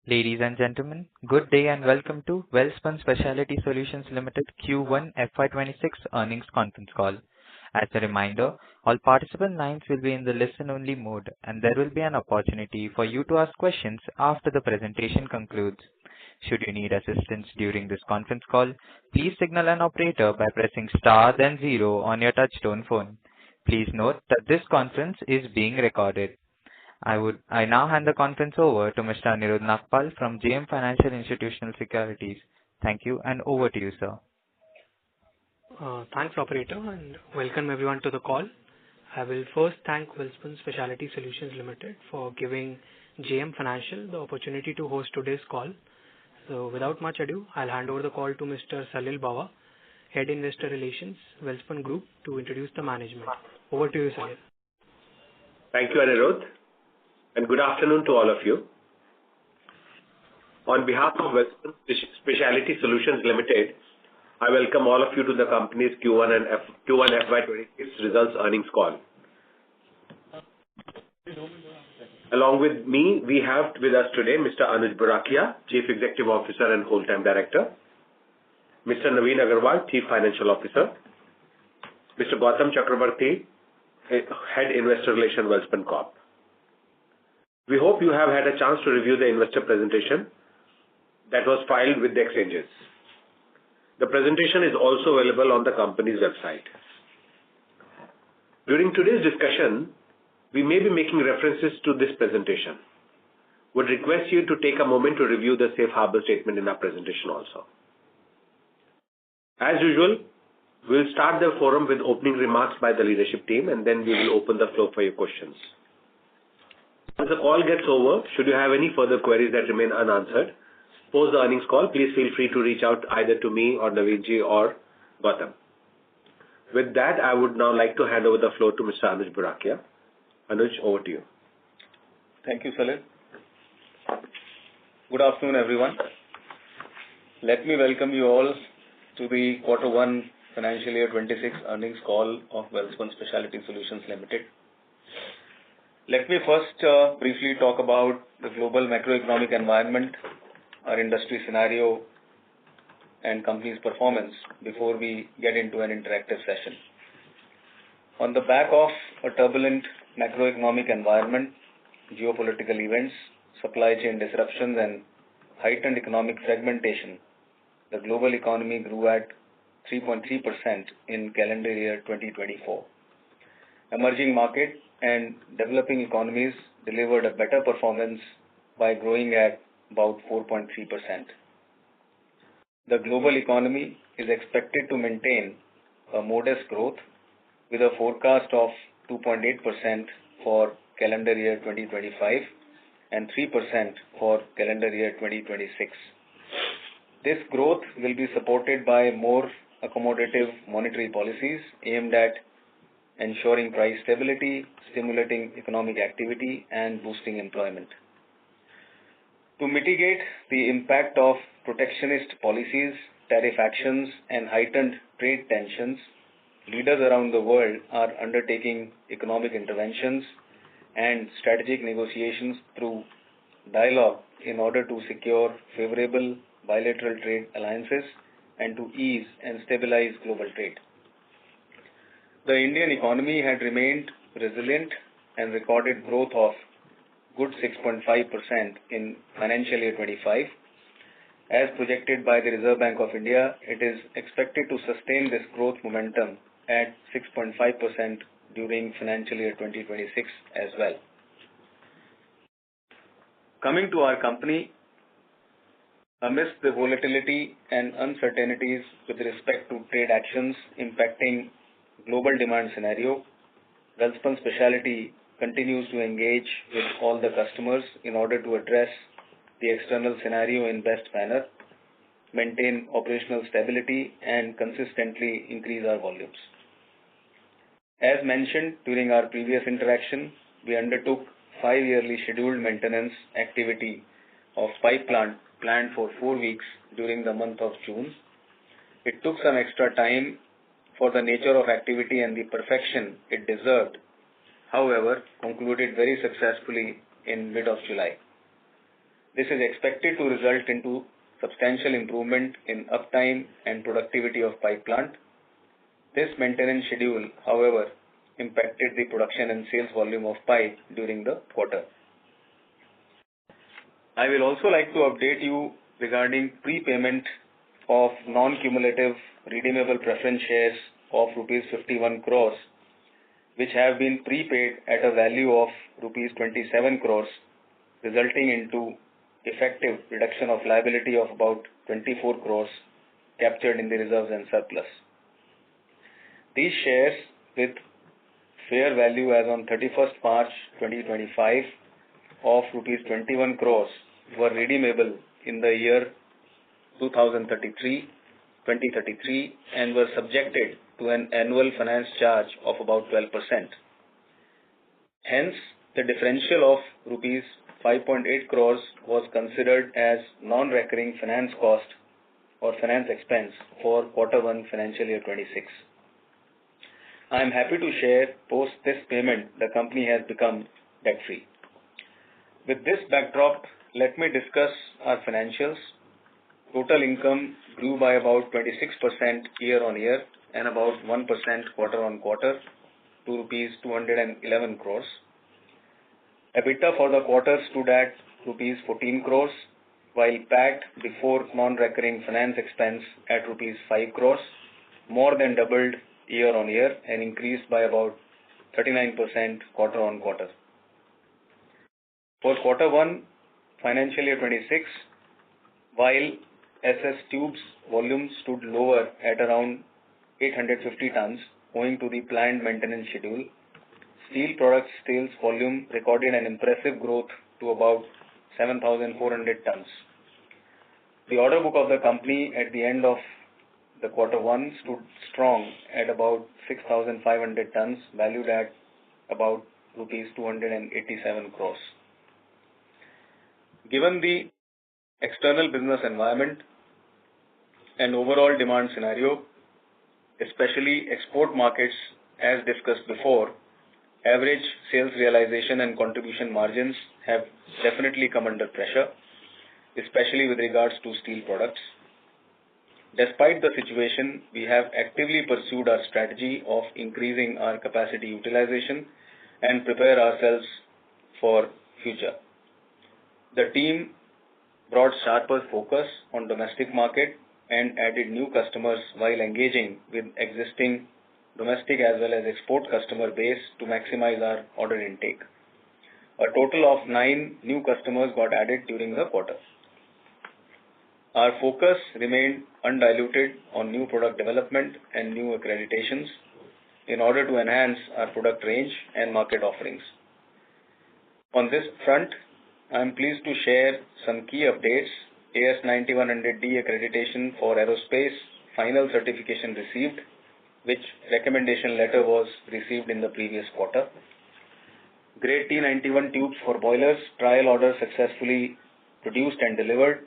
Ladies and gentlemen, good day and welcome to Welspun Specialty Solutions Limited Q1 FY26 earnings conference call. As a reminder, all participant lines will be in the listen-only mode, and there will be an opportunity for you to ask questions after the presentation concludes. Should you need assistance during this conference call, please signal an operator by pressing star then zero on your touchtone phone. Please note that this conference is being recorded. I now hand the conference over to Mr. Anirudh Nagpal from JM Financial Institutional Securities. Thank you, and over to you, sir. Thanks, operator, and welcome everyone to the call. I will first thank Welspun Specialty Solutions Limited for giving JM Financial the opportunity to host today's call. So, without much ado, I'll hand over the call to Mr. Salil Bawa, Head Investor Relations, Welspun Group, to introduce the management. Over to you, Salil. Thank you, Anirudh, and good afternoon to all of you. On behalf of Welspun Specialty Solutions Limited, I welcome all of you to the company's Q1 FY26 results earnings call. Along with me, we have with us today Mr. Anuj Burakia, Chief Executive Officer and Whole-Time Director, Mr. Naveen Agarwal, Chief Financial Officer, Mr. Gautam Chakrabarti, Head Investor Relations, Welspun Corp. We hope you have had a chance to review the investor presentation that was filed with the exchanges. The presentation is also available on the company's website. During today's discussion, we may be making references to this presentation. Would request you to take a moment to review the safe harbor statement in our presentation also. As usual, we'll start the forum with opening remarks by the leadership team, and then we will open the floor for your questions. As the call gets over, should you have any further queries that remain unanswered, post the earnings call, please feel free to reach out either to me or Naveenji or Gautam. With that, I would now like to hand over the floor to Mr. Anuj Burakia. Anuj, over to you. Thank you, Salil. Good afternoon, everyone. Let me welcome you all to the Q1 Financial Year 26 earnings call of Welspun Specialty Solutions Limited. Let me first briefly talk about the global macroeconomic environment, our industry scenario, and company's performance before we get into an interactive session. On the back of a turbulent macroeconomic environment, geopolitical events, supply chain disruptions, and heightened economic fragmentation, the global economy grew at 3.3% in calendar year 2024. Emerging market and developing economies delivered a better performance by growing at about 4.3%. The global economy is expected to maintain a modest growth with a forecast of 2.8% for calendar year 2025 and 3% for calendar year 2026. This growth will be supported by more accommodative monetary policies aimed at ensuring price stability, stimulating economic activity, and boosting employment. To mitigate the impact of protectionist policies, tariff actions, and heightened trade tensions, leaders around the world are undertaking economic interventions and strategic negotiations through dialogue in order to secure favorable bilateral trade alliances and to ease and stabilize global trade. The Indian economy had remained resilient and recorded growth of good 6.5% in financial year 25. As projected by the Reserve Bank of India, it is expected to sustain this growth momentum at 6.5% during financial year 2026 as well. Coming to our company, amidst the volatility and uncertainties with respect to trade actions impacting global demand scenario, Welspun Specialty continues to engage with all the customers in order to address the external scenario in best manner, maintain operational stability, and consistently increase our volumes. As mentioned during our previous interaction, we undertook 5-yearly scheduled maintenance activity of pipe plant planned for 4 weeks during the month of June. It took some extra time for the nature of activity and the perfection it deserved, however, concluded very successfully in mid of July. This is expected to result into substantial improvement in uptime and productivity of pipe plant. This maintenance schedule, however, impacted the production and sales volume of pipe during the quarter. I will also like to update you regarding prepayment of non-cumulative redeemable preference shares of rupees 51 crores, which have been prepaid at a value of rupees 27 crores, resulting into effective reduction of liability of about 24 crores captured in the reserves and surplus. These shares with fair value as on 31st March 2025 of rupees 21 crores were redeemable in the year 2033 and were subjected to an annual finance charge of about 12%. Hence, the differential of rupees 5.8 crores was considered as non-recurring finance cost or finance expense for Q1 FY26. I am happy to share, post this payment, the company has become debt-free. With this backdrop, let me discuss our financials. Total income grew by about 26% year-on-year and about 1% quarter-on-quarter to rupees 211 crores. EBITDA for the quarter stood at rupees 14 crores, while PAT before non-recurring finance expense at rupees 5 crores, more than doubled year-on-year and increased by about 39% quarter-on-quarter. For Q1 FY26, while SS tubes volume stood lower at around 850 tons owing to the planned maintenance schedule, steel products sales volume recorded an impressive growth to about 7,400 tons. The order book of the company at the end of the Q1 stood strong at about 6,500 tons, valued at about rupees 287 crores. Given the external business environment and overall demand scenario, especially export markets, as discussed before, average sales realization and contribution margins have definitely come under pressure, especially with regards to steel products. Despite the situation, we have actively pursued our strategy of increasing our capacity utilization and prepare ourselves for future. The team brought sharper focus on domestic market and added new customers while engaging with existing domestic as well as export customer base to maximize our order intake. A total of 9 new customers got added during the quarter. Our focus remained undiluted on new product development and new accreditations in order to enhance our product range and market offerings. On this front, I am pleased to share some key updates. AS9100D accreditation for aerospace, final certification received, which recommendation letter was received in the previous quarter. Grade T91 tubes for boilers, trial order successfully produced and delivered,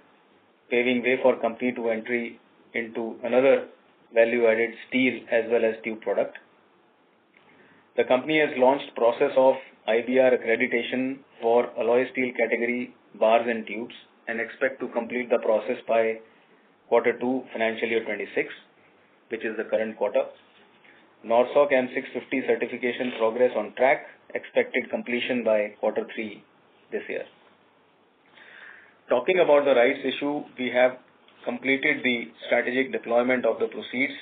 paving way for company to entry into another value-added steel as well as tube product. The company has launched process of IBR accreditation for alloy steel category bars and tubes and expect to complete the process by Q2 FY26, which is the current quarter. NORSOC M650 certification progress on track, expected completion by Q3 this year. Talking about the rights issue, we have completed the strategic deployment of the proceeds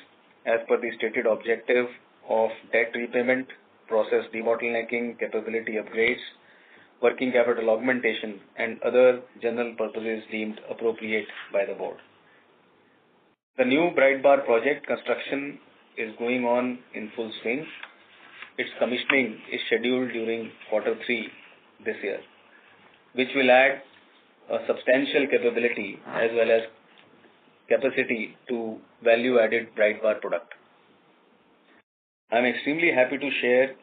as per the stated objective of debt repayment, process debottlenecking, capability upgrades, working capital augmentation, and other general purposes deemed appropriate by the board. The new bright bar project construction is going on in full swing. Its commissioning is scheduled during Q3 this year, which will add a substantial capability as well as capacity to value-added bright bar product. I am extremely happy to share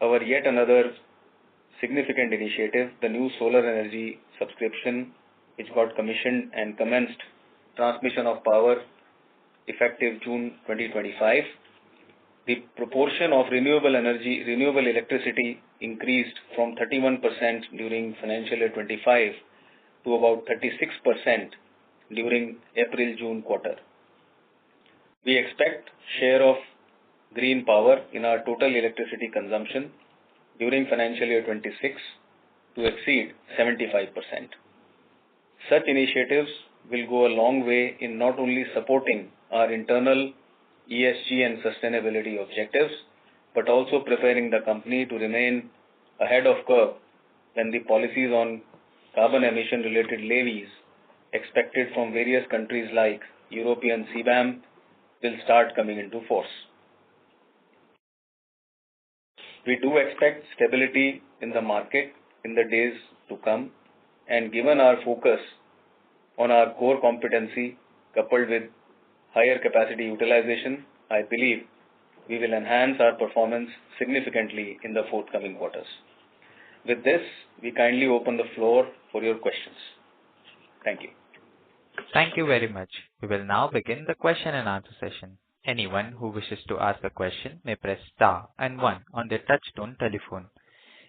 our yet another significant initiative, the new solar energy subscription, which got commissioned and commenced transmission of power effective June 2025. The proportion of renewable electricity increased from 31% during financial year 25 to about 36% during April-June quarter. We expect share of green power in our total electricity consumption during financial year 26 to exceed 75%. Such initiatives will go a long way in not only supporting our internal ESG and sustainability objectives, but also preparing the company to remain ahead of curve when the policies on carbon emission related levies expected from various countries like European CBAM will start coming into force. We do expect stability in the market in the days to come, and given our focus on our core competency coupled with higher capacity utilization, I believe we will enhance our performance significantly in the forthcoming quarters. With this, we kindly open the floor for your questions. Thank you. Thank you very much. We will now begin the question and answer session. Anyone who wishes to ask a question may press star and 1 on their touch-tone telephone.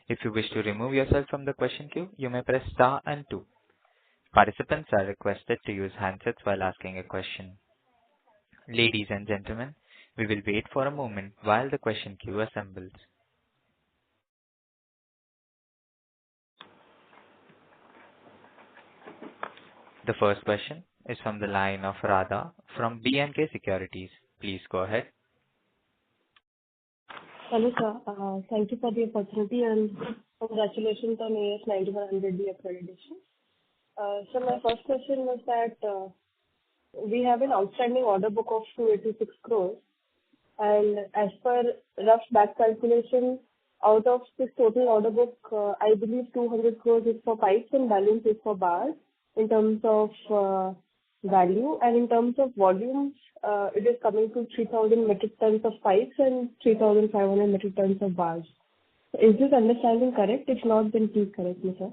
If you wish to remove yourself from the question queue, you may press star and 2. Participants are requested to use handsets while asking a question. Ladies and gentlemen, we will wait for a moment while the question queue assembles. The first question is from the line of Radha from B&K Securities. Please go ahead. Hello, sir. Thank you for the opportunity and congratulations on AS 9100D accreditation. So my first question was that we have an outstanding order book of 286 crores, and as per rough back calculation, out of this total order book, I believe 200 crores is for pipes and balance is for bars in terms of value, and in terms of volumes, it is coming to 3,000 metric tons of pipes and 3,500 metric tons of bars. Is this understanding correct? If not, then please correct me, sir.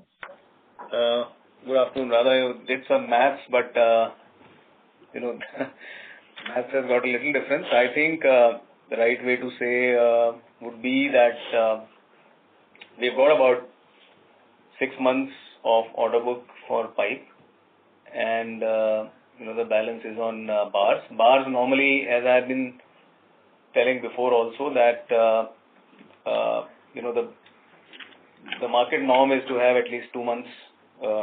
Good afternoon, Radha. You did some maths, but maths has got a little difference. I think the right way to say would be that we've got about 6 months of order book for pipe, and the balance is on bars. Bars normally, as I've been telling before also, that the market norm is to have at least 2 months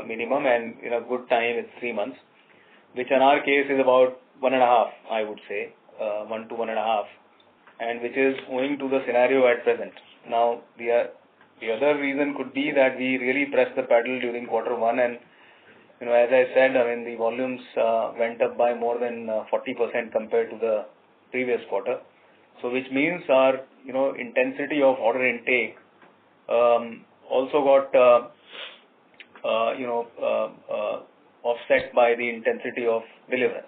minimum, and in a good time it's 3 months, which in our case is about 1.5, I would say, 1 to 1.5, and which is owing to the scenario at present. Now, the other reason could be that we really pressed the pedal during quarter 1, and as I said, I mean the volumes went up by more than 40% compared to the previous quarter. So, which means our intensity of order intake also got offset by the intensity of deliverance.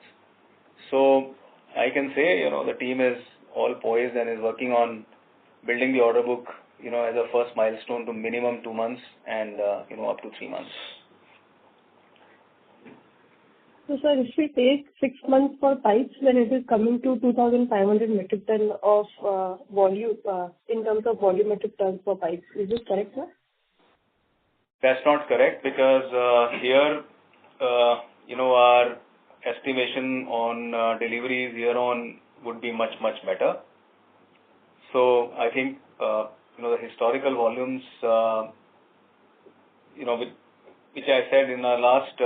So I can say the team is all poised and is working on building the order book as a first milestone to minimum 2 months and up to 3 months. So, sir, if we take 6 months for pipes, then it is coming to 2,500 metric ton of volume in terms of volumetric tons for pipes. Is this correct, sir? That's not correct, because here, our estimation on deliveries year on would be much, much better. So I think, the historical volumes, which I said in our last,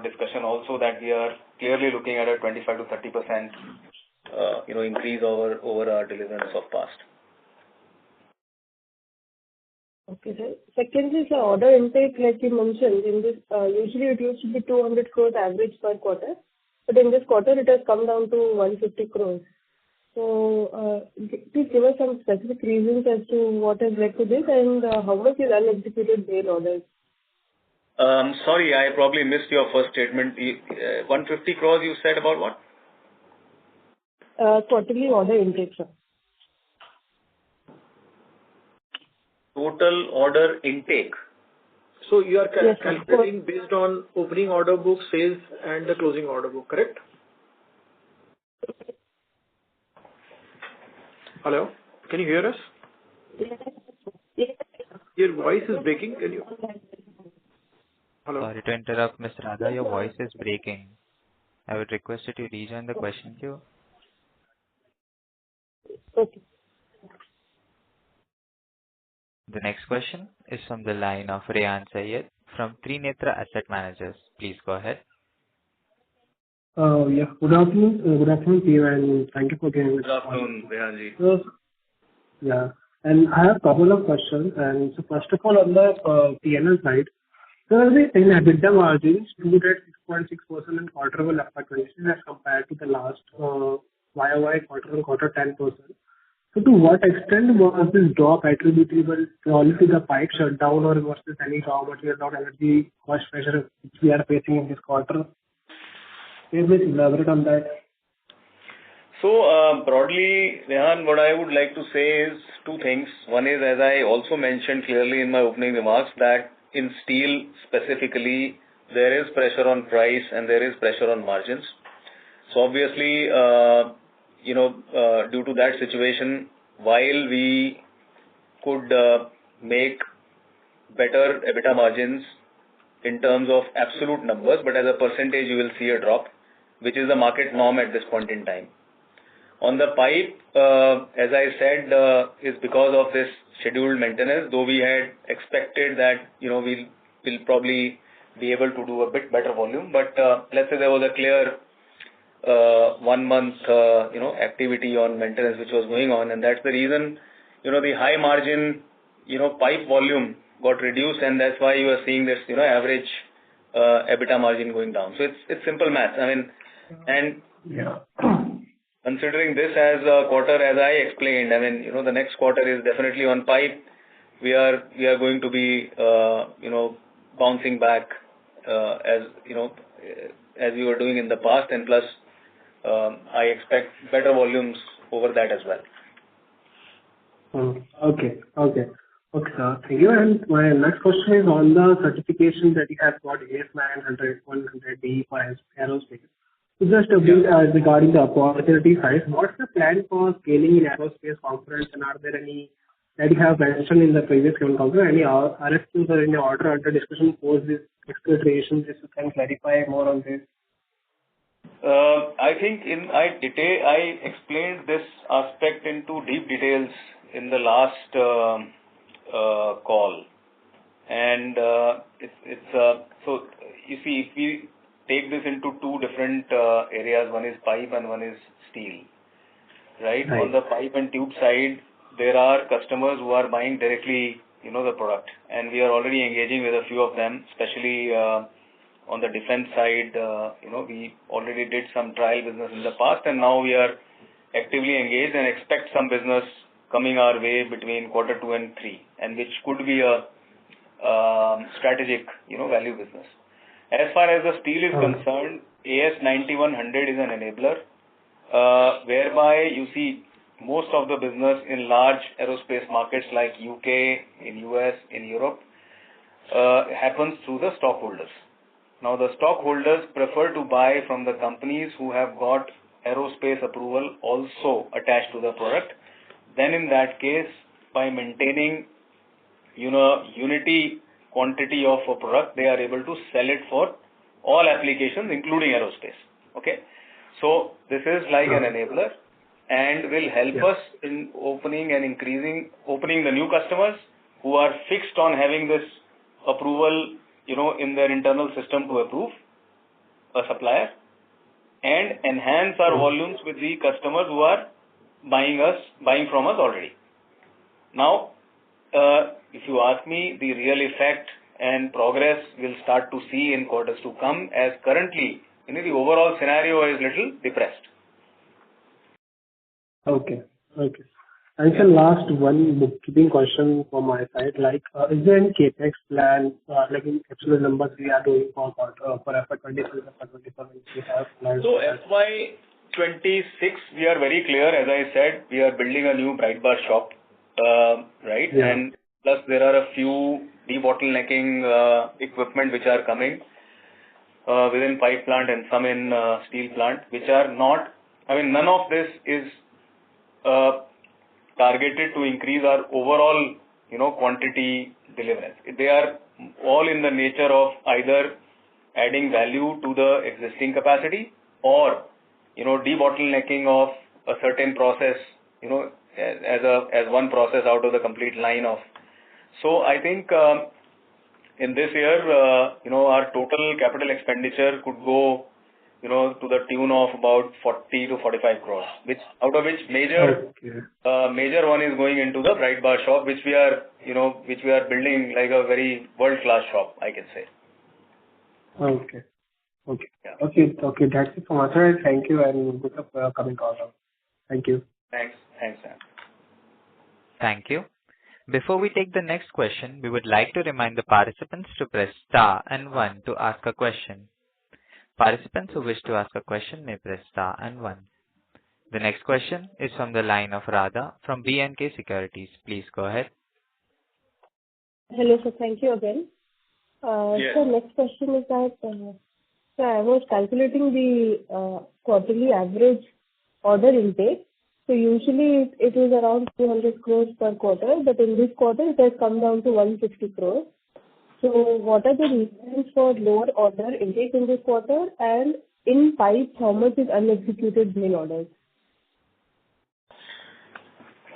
discussion also, that we are clearly looking at a 25 to 30%, increase over our deliverance of past. Okay, sir. Secondly, sir, order intake, like you mentioned, in this, usually it used to be 200 crores average per quarter, but in this quarter it has come down to 150 crores. So, please give us some specific reasons as to what has led to this, and how much is unexecuted bail orders. Sorry, I probably missed your first statement. 150 crores you said about what? Quarterly order intake, sir. Total order intake. So you are Yes, calculating based on opening order book, sales, and the closing order book, correct? Hello? Can you hear us? Yes. Your voice is breaking. Can you? Hello. Sorry to interrupt, Ms. Radha, your voice is breaking. I would request you to rejoin the question queue. Okay. The next question is from the line of Rehan Syed from Trinetra Asset Managers. Please go ahead. Yeah. Good afternoon. Good afternoon to you, and thank you for giving me. Good afternoon, Rehanji. Yeah. And I have a couple of questions. And so first of all, on the P&L side, so the EBITDA margins stood at 6.6% in quarter one FY26 as compared to the last YoY quarter-on-quarter 10%. So to what extent was this drop attributable only to the pipe shutdown, or was this any raw material or energy cost pressure which we are facing in this quarter? Can you please elaborate on that? So broadly, Rehan, what I would like to say is two things. One is, as I also mentioned clearly in my opening remarks, that in steel specifically, there is pressure on price and there is pressure on margins. So obviously, due to that situation, while we could make better EBITDA margins in terms of absolute numbers, but as a percentage, you will see a drop, which is the market norm at this point in time. On the pipe, as I said, is because of this scheduled maintenance, though we had expected that, we'll probably be able to do a bit better volume. But let's say there was a clear 1 month, activity on maintenance which was going on. And that's the reason, the high margin, pipe volume got reduced. And that's why you are seeing this, average EBITDA margin going down. So it's simple math. I mean, and considering this as a quarter, as I explained, I mean, the next quarter is definitely on pipe. We are going to be, bouncing back, as we were doing in the past, and plus, I expect better volumes over that as well. Okay, sir. Thank you. And my next question is on the certification that you have got AS900, 100D for aerospace. So just a bit regarding the opportunity size, what's the plan for scaling in aerospace components, and are there any that you have mentioned in the previous conference, any RFQs or any order under discussion post this exfiltration? Just you can clarify more on this. I think I explained this aspect into deep details in the last call, and so you see, if we take this into two different areas, one is pipe and one is steel, right? On the pipe and tube side, there are customers who are buying directly, the product, and we are already engaging with a few of them, especially on the defense side. We already did some trial business in the past, and now we are actively engaged and expect some business coming our way between quarter 2 and 3, and which could be a strategic, value business. As far as the steel is concerned, AS9100 is an enabler, whereby you see most of the business in large aerospace markets like UK, in US, in Europe, happens through the stockholders. Now, the stockholders prefer to buy from the companies who have got aerospace approval also attached to the product. Then in that case, by maintaining, unity quantity of a product, they are able to sell it for all applications, including aerospace. Okay. So this is like an enabler and will help us in opening the new customers who are fixed on having this approval, in their internal system to approve a supplier, and enhance our volumes with the customers who are buying from us already. Now, if you ask me, the real effect and progress we'll start to see in quarters to come, as currently, the overall scenario is little depressed. Okay. And the last one bookkeeping question from my side, is there any capex plan, like in absolute numbers we are doing for FY26, FY27, we have plans? So FY26, we are very clear. As I said, we are building a new bright bar shop, right? Yeah. And plus there are a few debottlenecking equipment which are coming within pipe plant and some in steel plant, which are not, none of this is targeted to increase our overall, quantity deliverance. They are all in the nature of either adding value to the existing capacity or, debottlenecking of a certain process, as one process out of the complete line of. So I think in this year, our total capital expenditure could go, to the tune of about 40 to 45 crores, out of which major one is going into the Bright Bar shop, which we are building like a very world-class shop, I can say. Okay. Yeah. Okay. That's it from my side. Thank you and good luck for your coming quarter. Thank you. Thanks, Sam. Thank you. Before we take the next question, we would like to remind the participants to press star and 1 to ask a question. Participants who wish to ask a question may press star and 1. The next question is from the line of Radha from B&K Securities. Please go ahead. Hello, sir. Thank you again. Yes. So next question is that, so I was calculating the quarterly average order intake. So usually it is around 200 crores per quarter, but in this quarter it has come down to 150 crores. So what are the reasons for lower order intake in this quarter, and in pipes, how much is unexecuted main orders?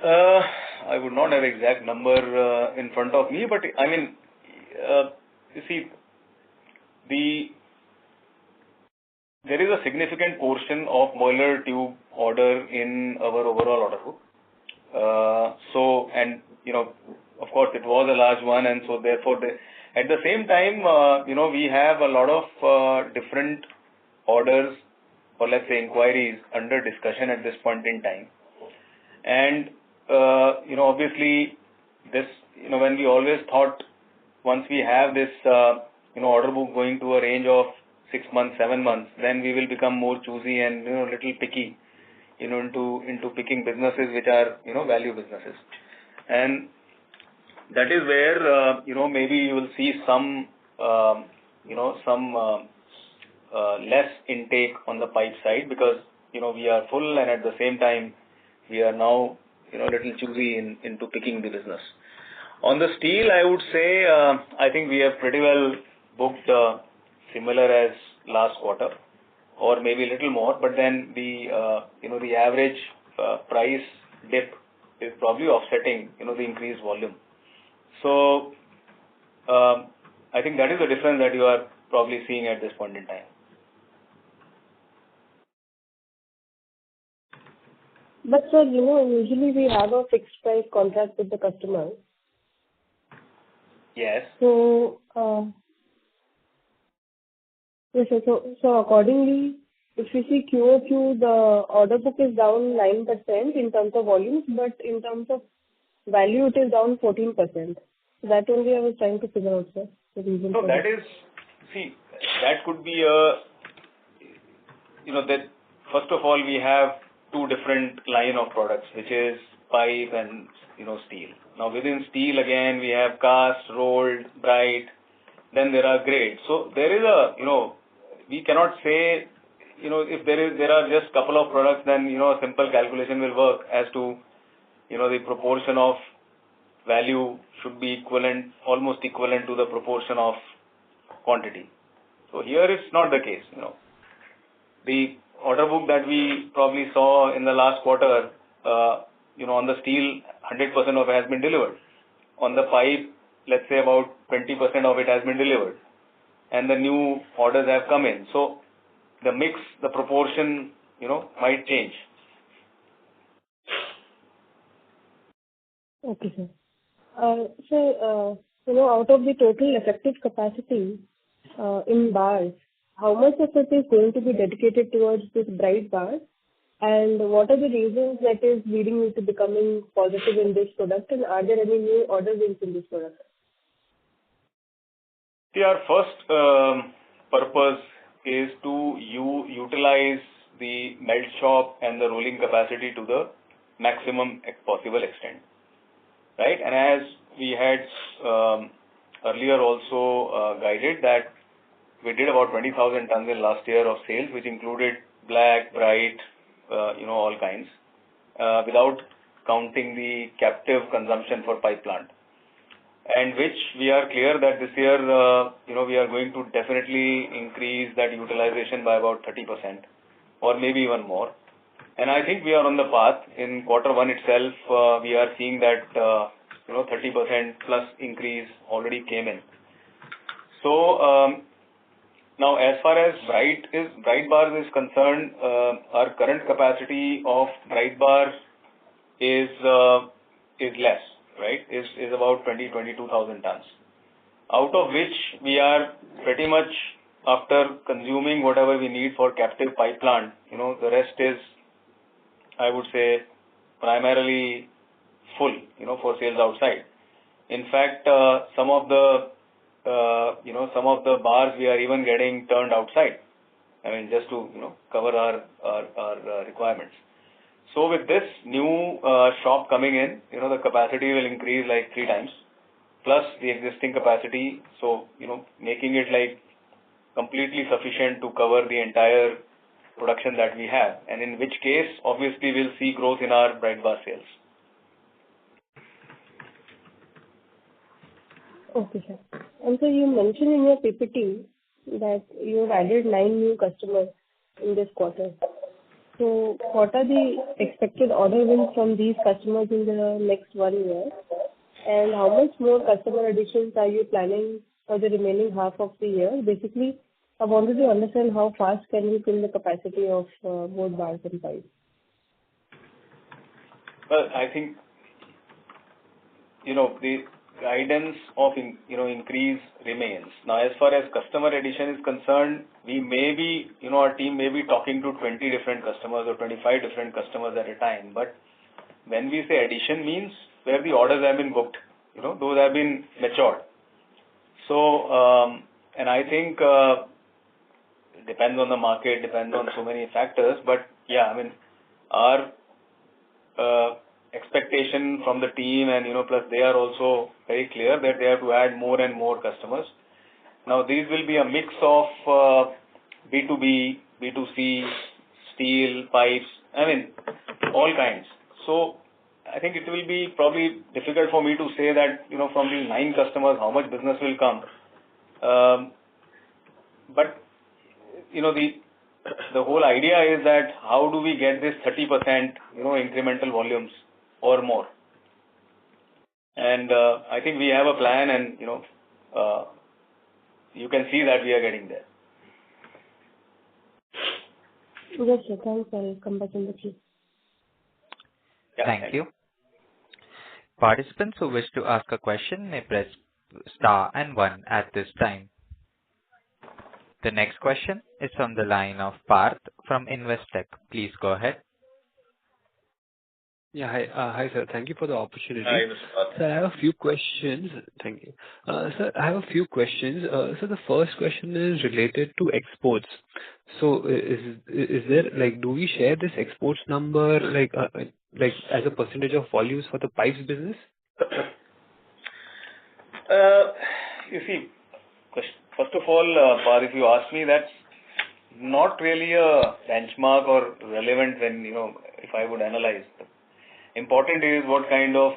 I would not have exact number in front of me, but I mean, you see, there is a significant portion of boiler tube order in our overall order book. Of course, it was a large one, and so therefore, at the same time, we have a lot of different orders, or let's say inquiries under discussion at this point in time. And, obviously, this, when we always thought once we have this, order book going to a range of 6 months, 7 months, then we will become more choosy and, little picky, into picking businesses which are, value businesses. And that is where, maybe you will see some less intake on the pipe side because, we are full and at the same time, we are now, little choosy into picking the business. On the steel, I would say, I think we have pretty well booked similar as last quarter or maybe a little more, but then the average price dip is probably offsetting, the increased volume. So, I think that is the difference that you are probably seeing at this point in time. But sir, usually we have a fixed price contract with the customer. Yes. So, yes, so accordingly, if you see QoQ, the order book is down 9% in terms of volumes, but in terms of value, it is down 14%. So that only I was trying to figure out, sir, the reason No, for that is, see, that could be that first of all, we have two different line of products, which is pipe and, steel. Now, within steel, again, we have cast, rolled, bright, then there are grades. So there is we cannot say, if there are just couple of products, then, a simple calculation will work as to, the proportion of value should be almost equivalent to the proportion of quantity. So here it's not the case, The order book that we probably saw in the last quarter, on the steel, 100% of it has been delivered. On the pipe, let's say about 20% of it has been delivered. And the new orders have come in. So the mix, the proportion, might change. Okay, sir. So, out of the total effective capacity in bars, how much of it is going to be dedicated towards this bright bar? And what are the reasons that is leading you to becoming positive in this product? And are there any new order wins in this product? See, our first purpose is to utilize the melt shop and the rolling capacity to the maximum possible extent. Right? And as we had earlier also guided that we did about 20,000 tons in last year of sales, which included black, bright, all kinds, without counting the captive consumption for pipe plant. and which we are clear that this year, we are going to definitely increase that utilization by about 30% or maybe even more. And I think we are on the path. In quarter one itself, we are seeing that 30% plus increase already came in. So now, as far as bright bars is concerned, our current capacity of bright bar is less, right? Is about 22,000 tons, out of which we are pretty much, after consuming whatever we need for captive pipe plant, the rest is, I would say, primarily full, for sales outside. In fact, some of the bars we are even getting turned outside. I mean, just to cover our requirements. So with this new shop coming in, the capacity will increase like 3 times, plus the existing capacity. So making it like completely sufficient to cover the entire production that we have, and in which case, obviously, we'll see growth in our bright bar sales. Okay, sir. And so you mentioned in your PPT that you have added 9 new customers in this quarter. So what are the expected order wins from these customers in the next 1 year? And how much more customer additions are you planning for the remaining half of the year? Basically, I wanted to understand how fast can you fill the capacity of both bars and pipes. Well, I think, the guidance of, increase remains. Now, as far as customer addition is concerned, we may be, our team may be talking to 20 different customers or 25 different customers at a time. But when we say addition means where the orders have been booked, those have been matured. So, and I think, depends on the market, depends on so many factors. But yeah, I mean, our expectation from the team and, plus they are also very clear that they have to add more and more customers. Now, these will be a mix of B2B, B2C, steel, pipes, I mean, all kinds. So I think it will be probably difficult for me to say that, from these 9 customers, how much business will come. But, the whole idea is that how do we get this 30%, incremental volumes or more? And I think we have a plan, and, you can see that we are getting there. Yes, sir. Thanks. I'll come back in the queue. Thank you. Participants who wish to ask a question may press star and 1 at this time. The next question is from the line of Parth from Investec. Please go ahead. Yeah, hi, sir. Thank you for the opportunity. Hi, Mr. Parth. Sir, I have a few questions. Thank you. Sir, I have a few questions. So the first question is related to exports. So is there, like, do we share this exports number, like as a percentage of volumes for the pipes business? You see, first of all, Parth, if you ask me, that's not really a benchmark or relevant when, if I would analyze. Important is what kind of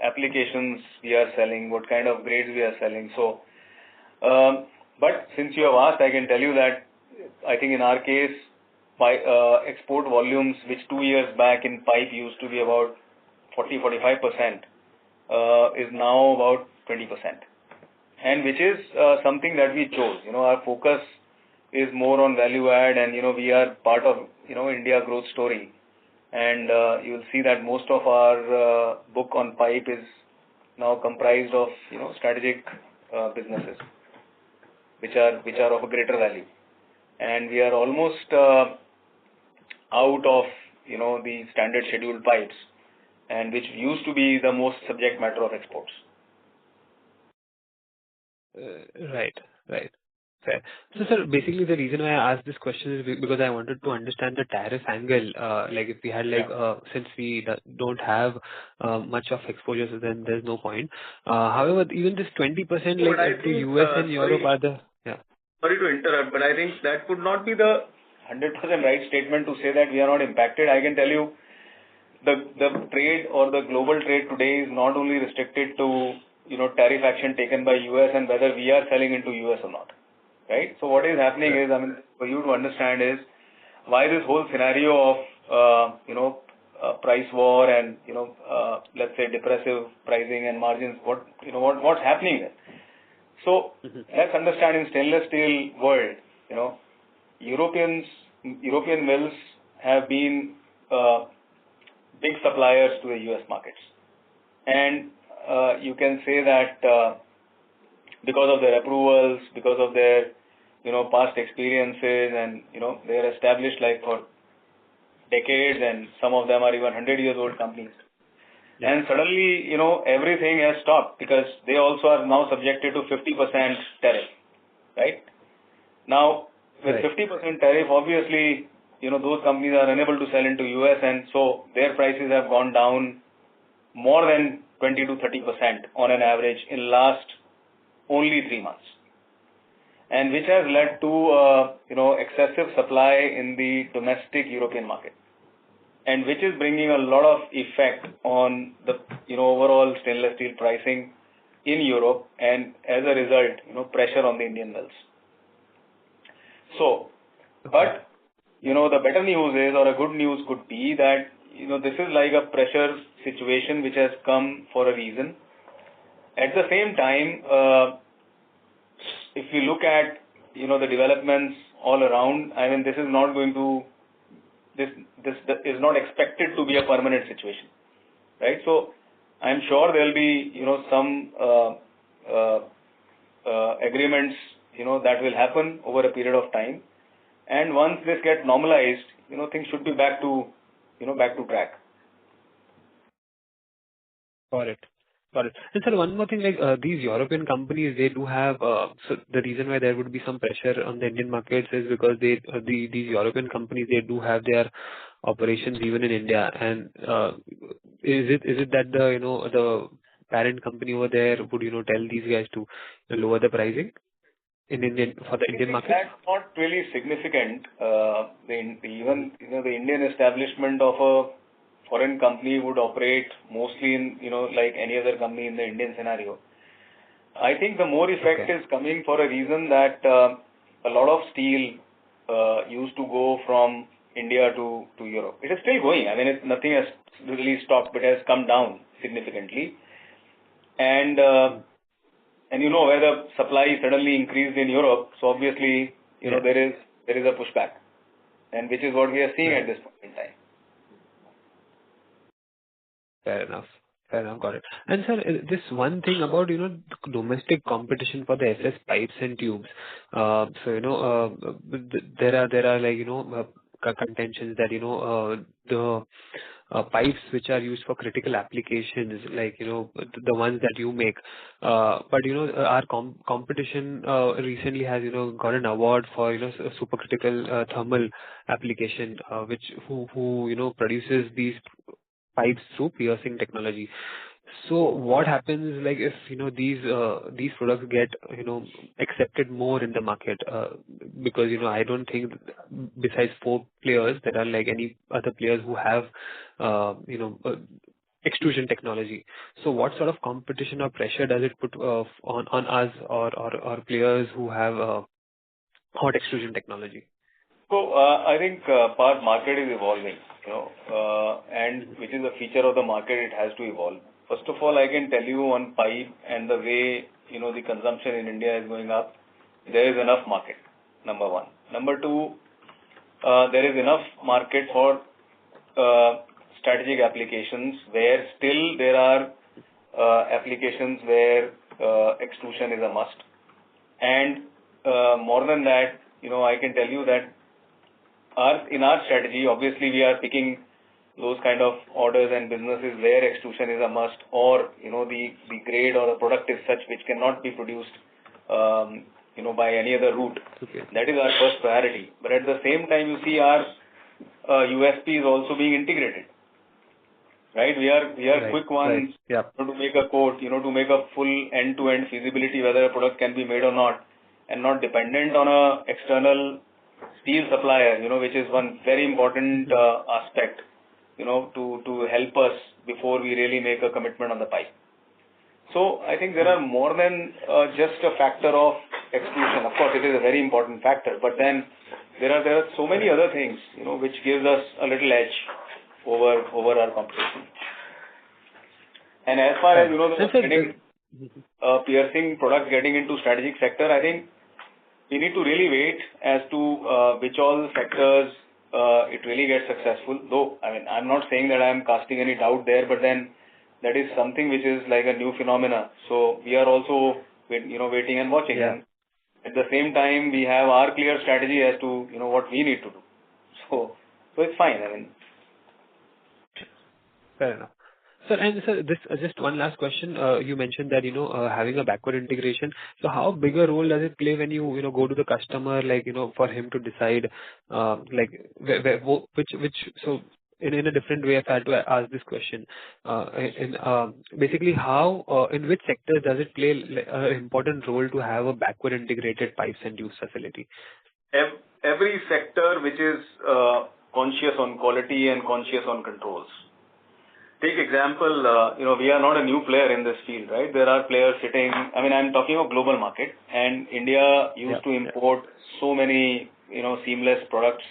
applications we are selling, what kind of grades we are selling. So, but since you have asked, I can tell you that I think in our case, export volumes, which 2 years back in pipe used to be about 40-45%, is now about 20%. And which is something that we chose. Our focus is more on value add, and, we are part of, India growth story. And you will see that most of our book on pipe is now comprised of, strategic businesses, which are of a greater value. And we are almost out of, the standard scheduled pipes, and which used to be the most subject matter of exports. Right. Fair. So, sir, basically the reason why I asked this question is because I wanted to understand the tariff angle. Like if we had since we don't have much of exposure, so then there's no point. However, even this 20% like to US and Europe are the Sorry to interrupt, but I think that would not be the 100% right statement to say that we are not impacted. I can tell you, the trade or the global trade today is not only restricted to tariff action taken by US and whether we are selling into US or not, right? So what is happening is, I mean, for you to understand is why this whole scenario of, price war and, let's say depressive pricing and margins, what's happening there? So let's understand in stainless steel world, European mills have been big suppliers to the US markets. And you can say that because of their approvals, because of their past experiences, and they are established like for decades, and some of them are even 100-year-old companies. Yeah. And suddenly, everything has stopped because they also are now subjected to 50% tariff, right? Now, with 50% tariff, obviously, those companies are unable to sell into US, and so their prices have gone down more than 20 to 30% on an average in last only 3 months, and which has led to excessive supply in the domestic European market, and which is bringing a lot of effect on the overall stainless steel pricing in Europe, and as a result, pressure on the Indian mills. So, but the better news is, or a good news could be that this is like a pressure situation which has come for a reason. At the same time, if we look at the developments all around, I mean, this is not going to, this is not expected to be a permanent situation, right? So I'm sure there'll be some agreements that will happen over a period of time, and once this gets normalized, things should be back to track. Got it. And sir, one more thing, like these European companies, they do have, so the reason why there would be some pressure on the Indian markets is because these European companies, they do have their operations even in India. And is it that the parent company over there would, tell these guys to lower the pricing for the Indian market? That's not really significant. Even the Indian establishment of a foreign company would operate mostly in like any other company in the Indian scenario. I think the more effect is coming for a reason that a lot of steel used to go from India to Europe. It is still going. I mean, nothing has really stopped, but has come down significantly. And where the supply suddenly increased in Europe, so obviously there is a pushback, and which is what we are seeing at this point in time. Fair enough. Got it. And sir, this one thing about domestic competition for the SS pipes and tubes. So there are like contentions that the pipes which are used for critical applications, like the ones that you make, but our competition recently has got an award for supercritical thermal application, who produces these pipes through piercing technology. So what happens, like, if these products get accepted more in the market, because I don't think besides 4 players there are like any other players who have extrusion technology. So what sort of competition or pressure does it put on us or players who have hot extrusion technology? So I think part market is evolving, and which is a feature of the market, it has to evolve. First of all, I can tell you on pipe and the way the consumption in India is going up, there is enough market, number one. Number two, there is enough market for strategic applications where still there are applications where extrusion is a must. And more than that, I can tell you that in our strategy, obviously we are picking those kind of orders and businesses where extrusion is a must, or the grade or the product is such which cannot be produced by any other route. Okay. That is our first priority. But at the same time, you see our USP is also being integrated. Right? We are quick ones to make a quote, to make a full end-to-end feasibility whether a product can be made or not, and not dependent on a external steel supplier, which is one very important aspect, to help us before we really make a commitment on the pipe. So I think there are more than just a factor of exclusion. Of course, it is a very important factor, but then there are so many other things, which gives us a little edge over our competition. And as far as the piercing products getting into strategic sector, I think we need to really wait as to which all sectors it really gets successful. Though, I mean, I'm not saying that I'm casting any doubt there, but then that is something which is like a new phenomena. So we are also, waiting and watching. Yeah. And at the same time, we have our clear strategy as to, what we need to do. So it's fine. I mean, Fair enough. Sir, and sir, this just one last question. You mentioned that, having a backward integration. So how big a role does it play when you go to the customer, like, for him to decide, like, so in a different way, if I had to ask this question, basically how, in which sector does it play an important role to have a backward integrated pipes and tubes facility? every sector which is conscious on quality and conscious on controls. Take example, we are not a new player in this field, right? There are players sitting, I mean, I'm talking of global market, and India used to import so many, seamless products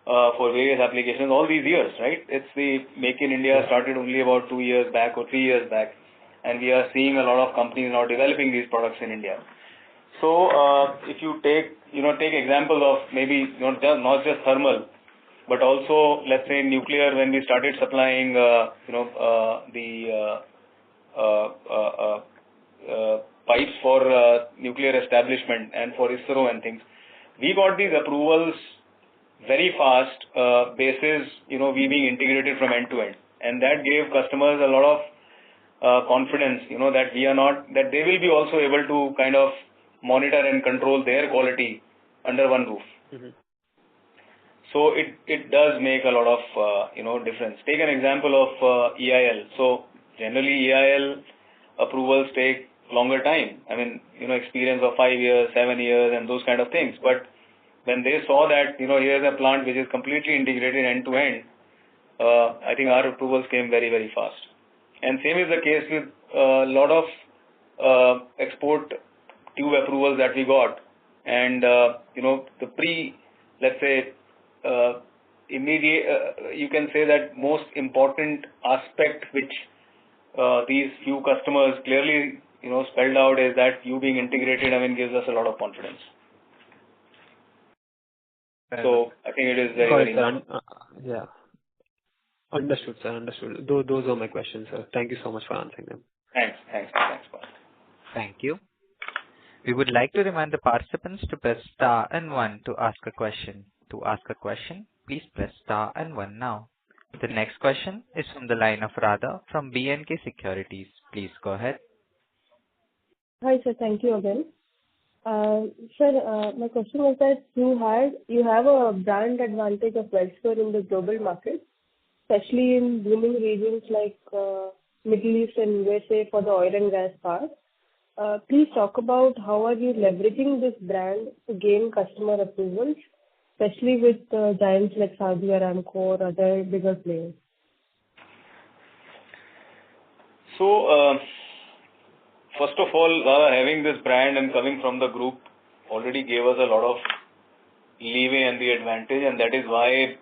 for various applications all these years, right? It's the Make in India started only about 2 years back or 3 years back, and we are seeing a lot of companies now developing these products in India. So, if you take example of maybe not just thermal, but also, let's say, nuclear, when we started supplying, the pipes for nuclear establishment and for ISRO and things, we got these approvals very fast, basis, we being integrated from end to end. And that gave customers a lot of confidence, that they will be also able to kind of monitor and control their quality under one roof. Mm-hmm. So it does make a lot of, difference. Take an example of EIL. So generally EIL approvals take longer time. I mean, experience of 5 years, 7 years and those kind of things. But when they saw that, here's a plant which is completely integrated end to end, I think our approvals came very, very fast. And same is the case with a lot of export tube approvals that we got. And, let's say, immediate, you can say that most important aspect which these few customers clearly, spelled out is that you being integrated, I mean, gives us a lot of confidence. So I think it is very, very yeah. Understood, sir. Understood. Those are my questions, sir. Thank you so much for answering them. Thanks. Thank you. We would like to remind the participants to press star and 1 to ask a question. To ask a question, please press star and 1 now. The next question is from the line of Radha from B&K Securities. Please go ahead. Hi, sir. Thank you again. Sir, my question was that you have a brand advantage of Welspun in the global market, especially in booming regions like Middle East and USA for the oil and gas part. Please talk about how are you leveraging this brand to gain customer approvals, especially with giants like Saudi Aramco or other bigger players. So, first of all, having this brand and coming from the group already gave us a lot of leeway and the advantage, and that is why,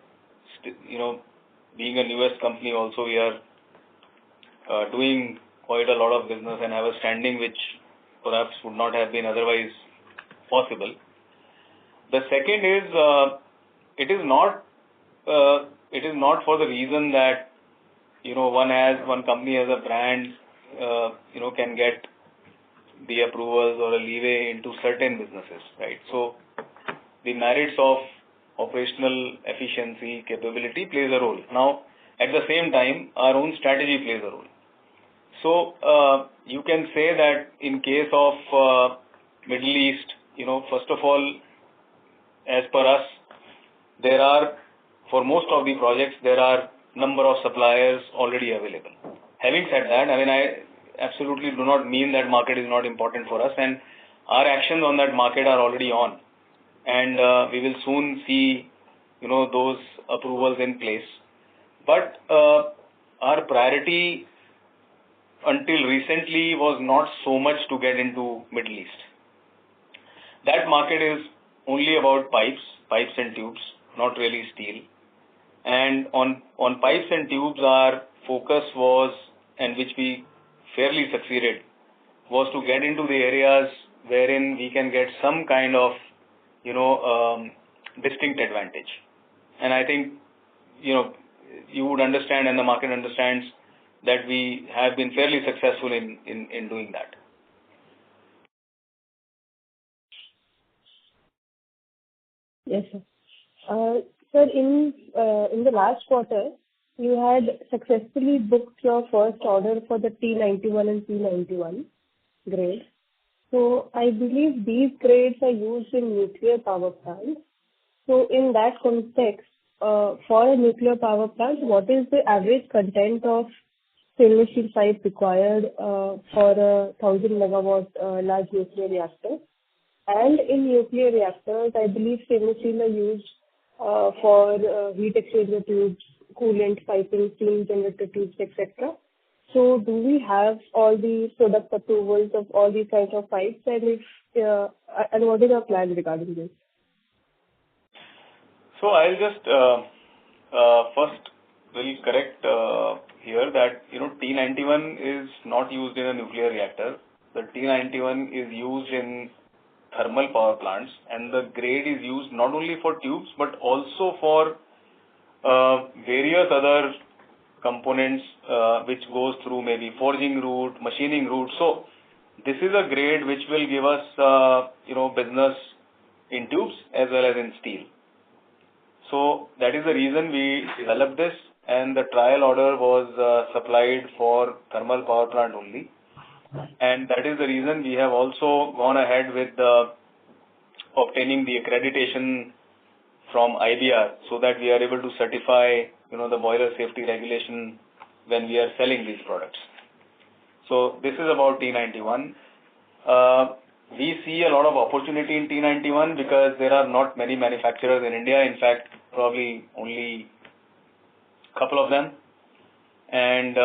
being a newest company also, we are doing quite a lot of business and have a standing which perhaps would not have been otherwise possible. The second is, it is not for the reason that, one company has a brand, can get the approvals or a leeway into certain businesses, right? So the merits of operational efficiency, capability plays a role. Now, at the same time, our own strategy plays a role. So, you can say that in case of Middle East, first of all, as per us, there are, for most of the projects, there are number of suppliers already available. Having said that, I mean, I absolutely do not mean that market is not important for us, and our actions on that market are already on. And we will soon see, those approvals in place. But our priority until recently was not so much to get into Middle East. That market is only about pipes and tubes, not really steel. And on pipes and tubes, our focus was, and which we fairly succeeded, was to get into the areas wherein we can get some kind of, distinct advantage. And I think, you would understand and the market understands that we have been fairly successful in doing that. Yes, sir. Sir, in the last quarter, you had successfully booked your first order for the T91 and T91 grade. So I believe these grades are used in nuclear power plants. So in that context, for a nuclear power plant, what is the average content of stainless steel pipe required for a 1,000 megawatt large nuclear reactor? And in nuclear reactors, I believe stainless steel are used for heat exchanger tubes, coolant piping, steam generator tubes, etc. So do we have all the product approvals of all these kinds of pipes, and what is our plan regarding this? So I'll just first will correct here that T91 is not used in a nuclear reactor. The T91 is used in thermal power plants, and the grade is used not only for tubes but also for various other components which goes through maybe forging route, machining route. So this is a grade which will give us business in tubes as well as in steel. So that is the reason we developed this, and the trial order was supplied for thermal power plant only. And that is the reason we have also gone ahead with obtaining the accreditation from IBR, so that we are able to certify, the boiler safety regulation when we are selling these products. So this is about T91. We see a lot of opportunity in T91 because there are not many manufacturers in India. In fact, probably only a couple of them. And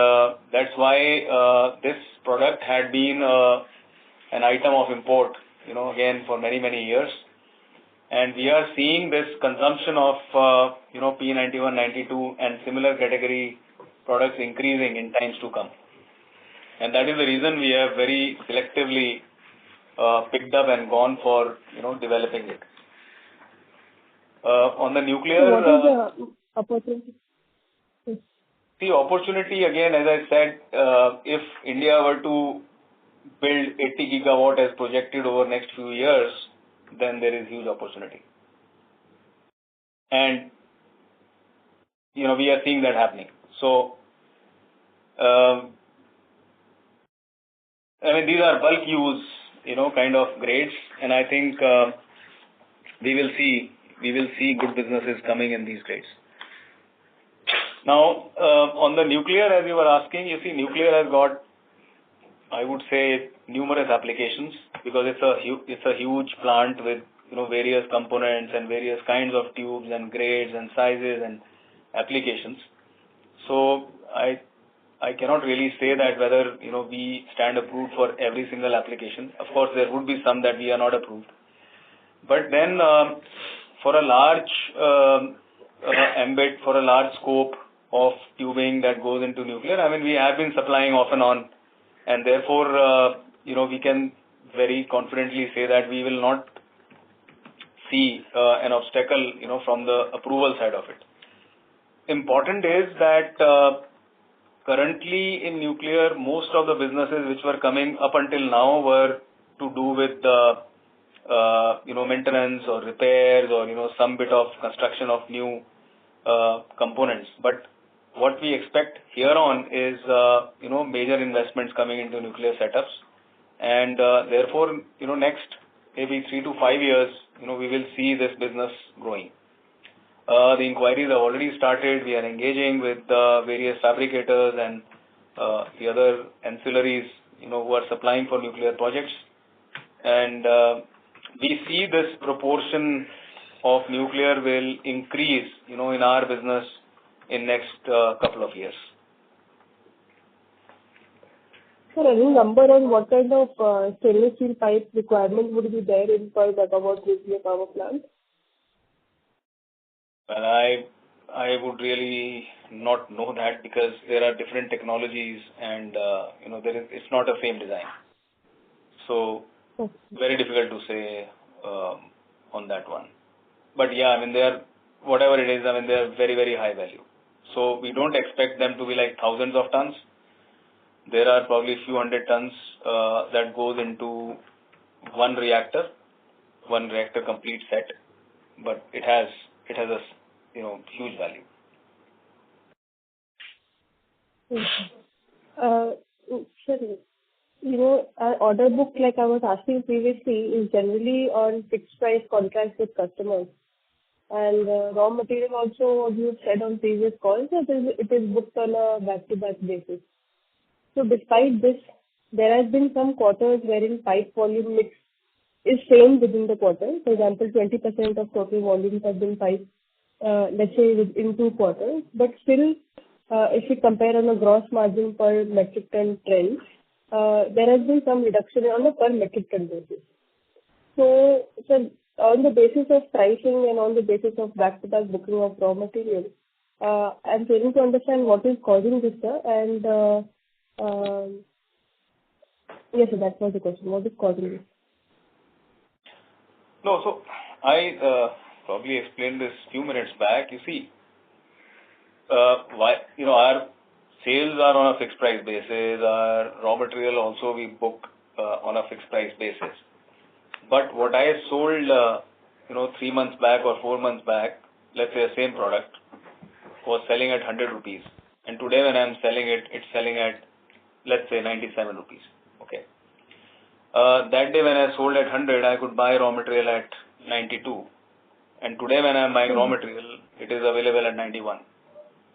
that's why this product had been an item of import, again for many, many years. And we are seeing this consumption of, P91, 92 and similar category products increasing in times to come. And that is the reason we have very selectively picked up and gone for, developing it. On the nuclear... So what is the opportunity? The opportunity, again, as I said, if India were to build 80 gigawatt as projected over next few years, then there is huge opportunity. And, we are seeing that happening. So, these are bulk use, kind of grades, and I think we will see good businesses coming in these grades. Now, on the nuclear, as you were asking, you see, nuclear has got, I would say, numerous applications because it's a huge plant with various components and various kinds of tubes and grades and sizes and applications. So I cannot really say that whether we stand approved for every single application. Of course, there would be some that we are not approved. But then for a large ambit, for a large scope of tubing that goes into nuclear, we have been supplying off and on, and therefore we can very confidently say that we will not see an obstacle from the approval side of it. Important is that currently in nuclear, most of the businesses which were coming up until now were to do with maintenance or repairs or some bit of construction of new components. But what we expect here on is major investments coming into nuclear setups, and therefore next maybe 3 to 5 years we will see this business growing. The inquiries have already started. We are engaging with various fabricators and the other ancillaries who are supplying for nuclear projects, and we see this proportion of nuclear will increase in our business in next couple of years. Sir, any number on what kind of stainless steel pipe requirement would be there in per megawatt nuclear power plant? Well, I would really not know that because there are different technologies and it's not the same design. So very difficult to say on that one. But yeah, I mean they are whatever it is. I mean they are very very high value. So we don't expect them to be like thousands of tons. There are probably a few hundred tons that goes into one reactor complete set, but it has a huge value. Sir, our order book, like I was asking previously, is generally on fixed price contracts with customers. And raw material also, what you said on previous calls, it is booked on a back-to-back basis. So despite this, there has been some quarters wherein pipe volume mix is same within the quarter. For example, 20% of total volumes have been pipe, let's say in 2 quarters. But still, if we compare on a gross margin per metric ton trend, there has been some reduction on a per metric ton basis. So on the basis of pricing and on the basis of back-to-back booking of raw material, I'm trying to understand what is causing this, sir. And yes, sir, that was the question. What is causing this? No, so I probably explained this few minutes back. You see, why our sales are on a fixed price basis. Our raw material also we book on a fixed price basis. But what I sold, 3 months back or 4 months back, let's say the same product, was selling at 100 rupees. And today when I'm selling it, it's selling at, let's say, 97 rupees. Okay. That day when I sold at 100, I could buy raw material at 92. And today when I'm buying raw material, it is available at 91.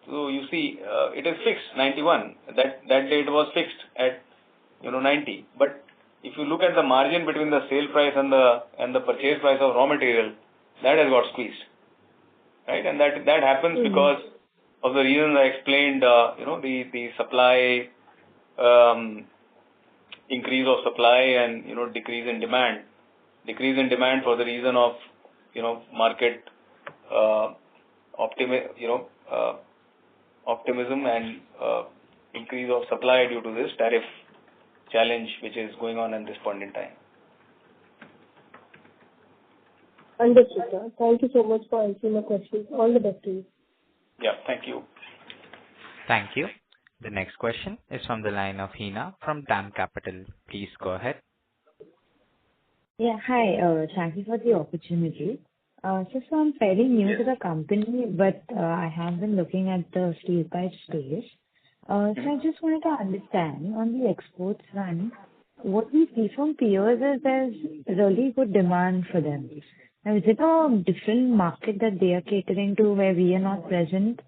So you see, it is fixed, 91. That day it was fixed at, 90. But if you look at the margin between the sale price and the purchase price of raw material, that has got squeezed, right? And that happens because of the reasons I explained. The supply, increase of supply and decrease in demand. Decrease in demand for the reason of market optimism and increase of supply due to this tariff challenge which is going on at this point in time. Understood, sir. Thank you so much for answering my question. All the best to you. Yeah, thank you. Thank you. The next question is from the line of Hina from DAM Capital. Please go ahead. Yeah, hi. Thank you for the opportunity. So I'm fairly new to the company, but I have been looking at the steel pipe space. So I just wanted to understand on the export front, what we see from peers is there's really good demand for them. Now, is it a different market that they are catering to where we are not present?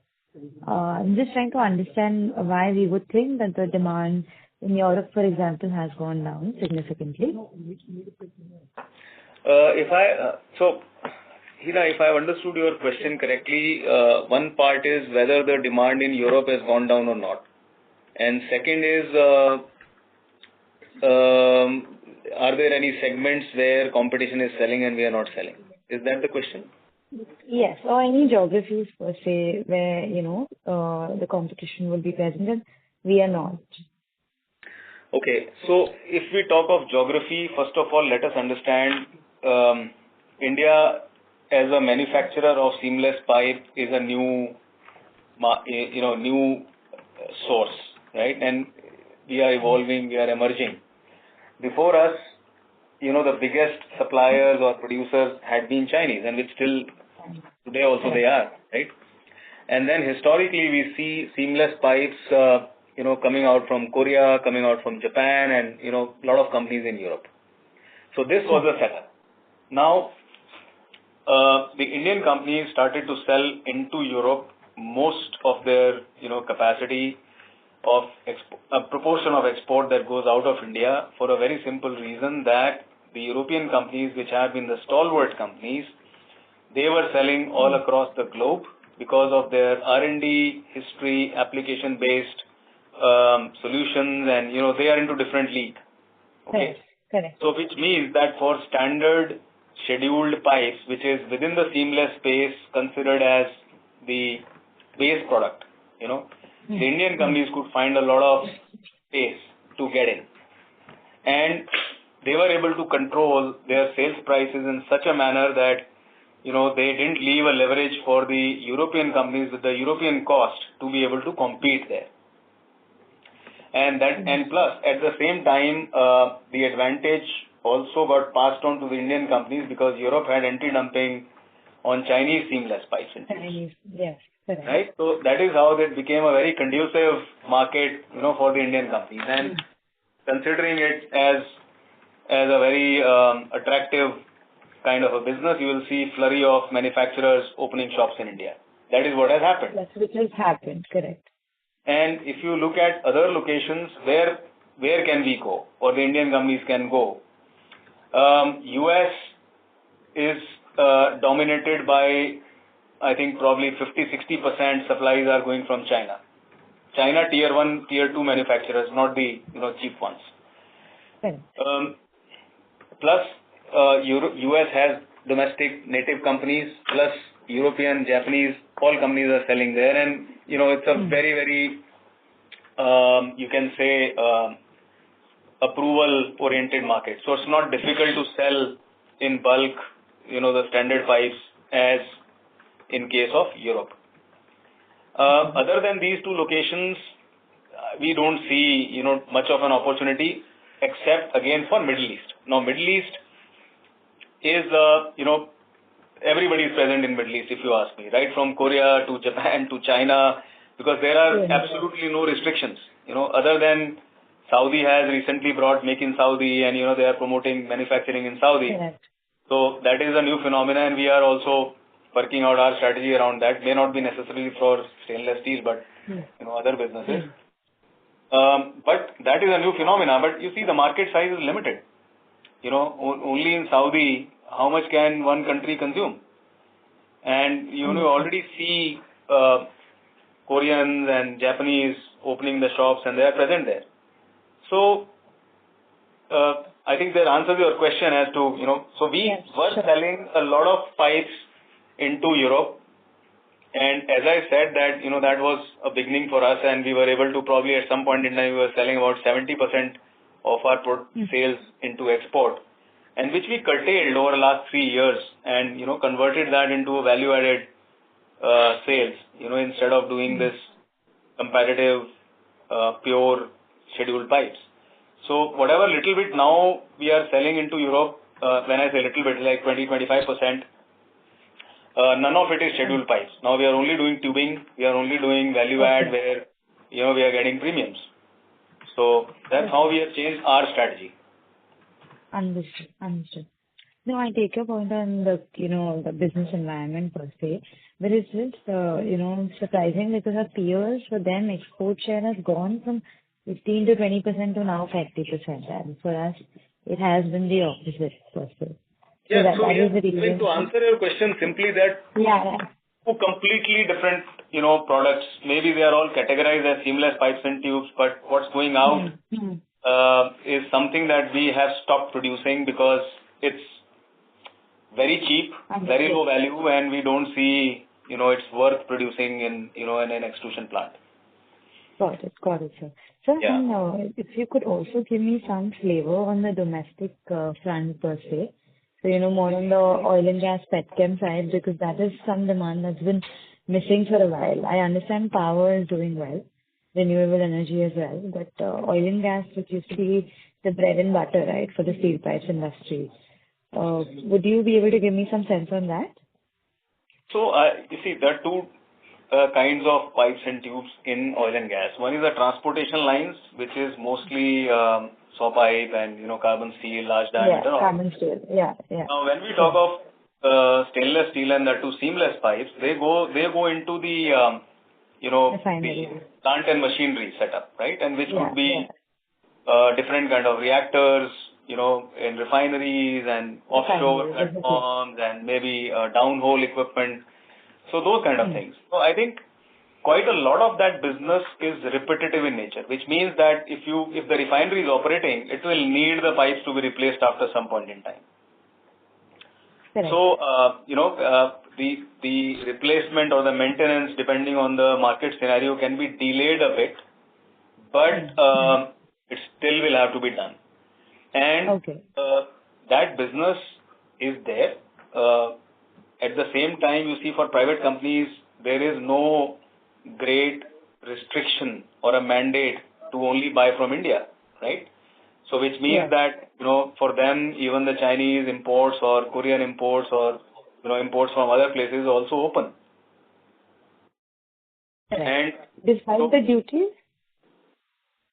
I'm just trying to understand why we would think that the demand in Europe, for example, has gone down significantly. Hina, if I understood your question correctly, one part is whether the demand in Europe has gone down or not. And second is, are there any segments where competition is selling and we are not selling? Is that the question? Yes, or any geographies per se where, the competition will be present and we are not. Okay, so if we talk of geography, first of all, let us understand India as a manufacturer of seamless pipe is a new source, right? And we are evolving, we are emerging. Before us, the biggest suppliers or producers had been Chinese, and which still today also they are, right? And then historically we see seamless pipes, coming out from Korea, coming out from Japan, and a lot of companies in Europe. So this was the setup. Now, the Indian companies started to sell into Europe most of their, capacity of a proportion of export that goes out of India for a very simple reason that the European companies, which have been the stalwart companies, they were selling all across the globe because of their R&D history, application-based solutions, and they are into different league. Okay. Correct. So which means that for standard scheduled pipes, which is within the seamless space considered as the base product, the Indian companies could find a lot of space to get in. And they were able to control their sales prices in such a manner that, they didn't leave a leverage for the European companies with the European cost to be able to compete there. And plus, at the same time, the advantage also got passed on to the Indian companies because Europe had anti-dumping on Chinese seamless pipes and tubes. Yes, correct. Right? So that is how that became a very conducive market, for the Indian companies. And considering it as a very attractive kind of a business, you will see flurry of manufacturers opening shops in India. That is what has happened. That's what has happened, correct. And if you look at other locations, where can we go, or the Indian companies can go? US is dominated by, I think, probably 50-60% supplies are going from China. China tier 1, tier 2 manufacturers, not the cheap ones. Correct. Plus, US has domestic native companies, plus European, Japanese, all companies are selling there, and it's a very, very, you can say, approval-oriented market. So it's not difficult to sell in bulk, the standard pipes as in case of Europe. Other than these two locations, we don't see, much of an opportunity, except again for Middle East. Now, Middle East is, everybody is present in Middle East, if you ask me, right? From Korea to Japan to China, because there are absolutely no restrictions, other than Saudi has recently brought Make in Saudi, and, they are promoting manufacturing in Saudi. Correct. So that is a new phenomenon, and we are also working out our strategy around that. May not be necessarily for stainless steel, but, other businesses. But that is a new phenomenon. But you see, the market size is limited. Only in Saudi, how much can one country consume? And you already see Koreans and Japanese opening the shops, and they are present there. So I think that answers your question as to, so we were selling a lot of pipes into Europe. And as I said that, that was a beginning for us, and we were able to probably at some point in time, we were selling about 70% of our sales into export, and which we curtailed over the last 3 years and, converted that into a value-added sales, instead of doing this competitive, pure scheduled pipes. So whatever little bit now we are selling into Europe, when I say little bit, like 20-25%, none of it is scheduled pipes. Now we are only doing tubing, we are only doing value add where, we are getting premiums. So that's how we have changed our strategy. Understood. No, I take your point on the, the business environment per se, but it's just, surprising because our peers, for them, export share has gone from 15 to 20% to now 50%. And for us, it has been the opposite per se. Yeah, so that is the reason. To answer your question simply that two completely different, products. Maybe they are all categorized as seamless pipes and tubes, but what's going out is something that we have stopped producing because it's very cheap, very low value, and we don't see, it's worth producing in, in an extrusion plant. Got it, sir. So, if you could also give me some flavor on the domestic front per se. So, more on the oil and gas petchem side, because that is some demand that's been missing for a while. I understand power is doing well, renewable energy as well, but oil and gas, which used to be the bread and butter, right, for the steel pipes industry. Would you be able to give me some sense on that? So, you see, there are two kinds of pipes and tubes in oil and gas. One is the transportation lines, which is mostly saw pipe and, carbon steel, large diameter. Yeah, carbon steel. Yeah. Now, when we talk of stainless steel and the two seamless pipes, they go into the, the plant and machinery setup, right? And which could be different kind of reactors, in refineries and offshore platforms and maybe downhole equipment. So those kind of things. So I think quite a lot of that business is repetitive in nature, which means that if the refinery is operating, it will need the pipes to be replaced after some point in time. Correct. So, the replacement or the maintenance, depending on the market scenario, can be delayed a bit, but it still will have to be done. And that business is there. At the same time, you see, for private companies, there is no great restriction or a mandate to only buy from India, right? So, which means that, for them, even the Chinese imports or Korean imports or, imports from other places also open. And despite the duties?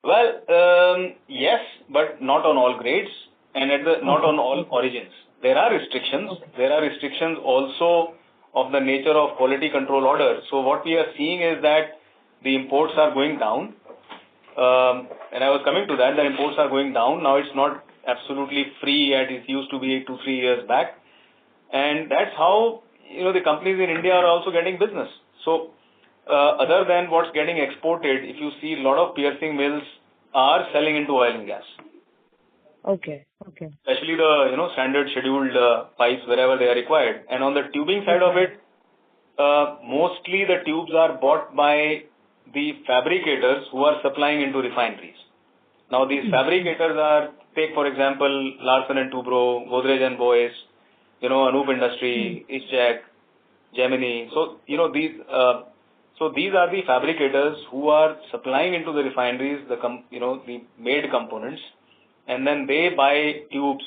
Well, yes, but not on all grades and not on all origins. There are restrictions. There are restrictions also of the nature of quality control order. So what we are seeing is that the imports are going down. And I was coming to that, the imports are going down. Now it's not absolutely free as it used to be 2-3 years back. And that's how, the companies in India are also getting business. So, other than what's getting exported, if you see, a lot of piercing mills are selling into oil and gas. Okay. Especially the, standard scheduled pipes wherever they are required. And on the tubing side of it, mostly the tubes are bought by the fabricators who are supplying into refineries. Now, these fabricators are, take for example, Larsen and Toubro, Godrej and Boyce, Anup Industry, Ischek, Gemini. So, these are the fabricators who are supplying into the refineries the made components, and then they buy tubes,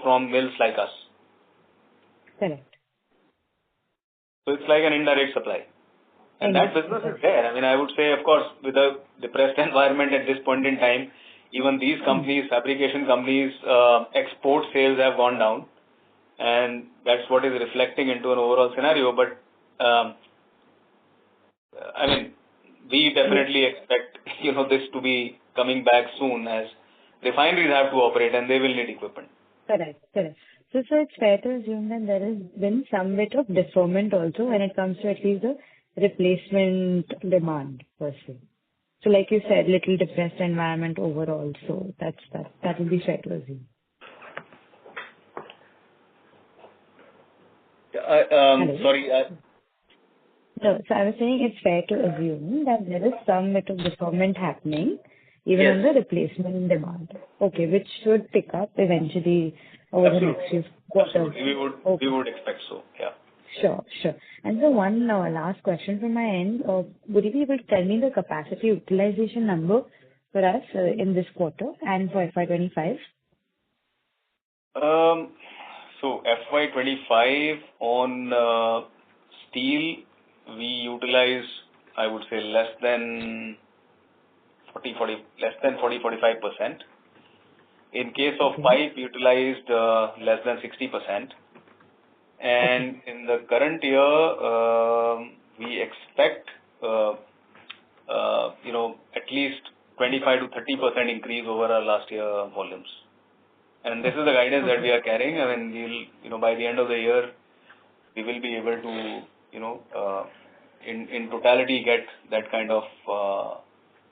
from mills like us. Correct. So it's like an indirect supply. And that business is there. I mean, I would say, of course, with a depressed environment at this point in time, even these companies, fabrication companies, export sales have gone down. And that's what is reflecting into an overall scenario. But, I mean, we definitely expect, this to be coming back soon as refineries have to operate and they will need equipment. Correct. So it's fair to assume that there has been some bit of deferment also when it comes to at least the replacement demand per se. So like you said, little depressed environment overall. So that would be fair to assume. Sorry. No, so I was saying it's fair to assume that there is some bit of deferment happening even on the replacement demand. Okay, which should pick up eventually over the next few quarters. Absolutely. We would expect so, yeah. Sure. And so one last question from my end. Would you be able to tell me the capacity utilization number for us in this quarter and for FY25? So FY25 on steel, we utilize, I would say, less than 40-45%. In case of pipe, utilized less than 60%. And in the current year, we expect, at least 25 to 30% increase over our last year volumes. And this is the guidance that we are carrying. I mean, we'll, by the end of the year, we will be able to, in totality, get that kind of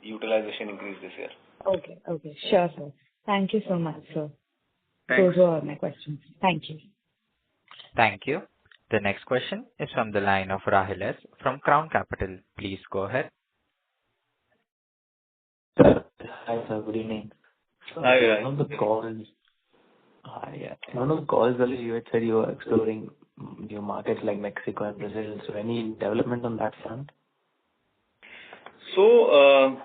utilization increase this year. Okay. Sure, sir. Thank you so much, sir. Those were all my questions. Thank you. Thank you. The next question is from the line of Rahil S. from Crown Capital. Please go ahead. Hi, sir. Good evening. Hi. One of the calls earlier, you had said you were exploring new markets like Mexico and Brazil. So any development on that front? So,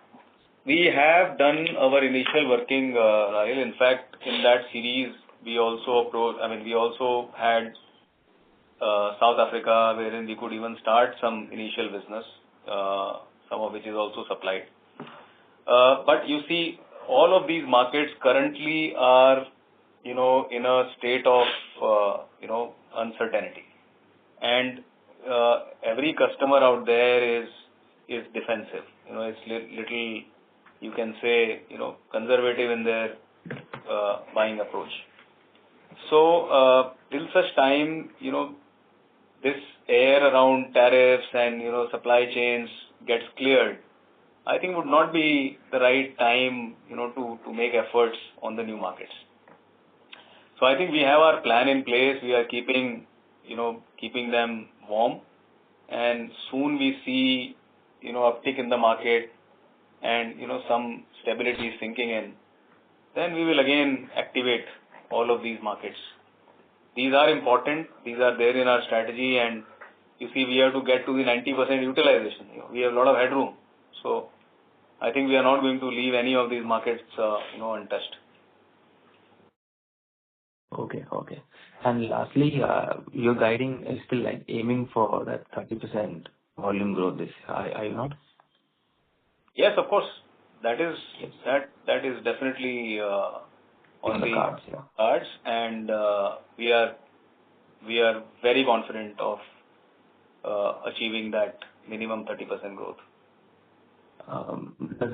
we have done our initial working, Rahil. In fact, in that series, we also had South Africa, wherein we could even start some initial business, some of which is also supplied. But you see, all of these markets currently are, in a state of, uncertainty. And every customer out there is defensive. It's little, you can say, conservative in their buying approach. So, till such time, this air around tariffs and, supply chains gets cleared, I think would not be the right time, to make efforts on the new markets. So I think we have our plan in place. We are keeping them warm, and soon we see, uptick in the market and, some stability is sinking in, then we will again activate all of these markets. These are important. These are there in our strategy, and you see, we have to get to the 90% utilization. We have a lot of headroom. So I think we are not going to leave any of these markets, untouched. Okay. And lastly, your guiding is still like aiming for that 30% volume growth this year. Are you not? Yes, of course. That is definitely on the cards, yeah. cards, and we are very confident of achieving that minimum 30% growth. Does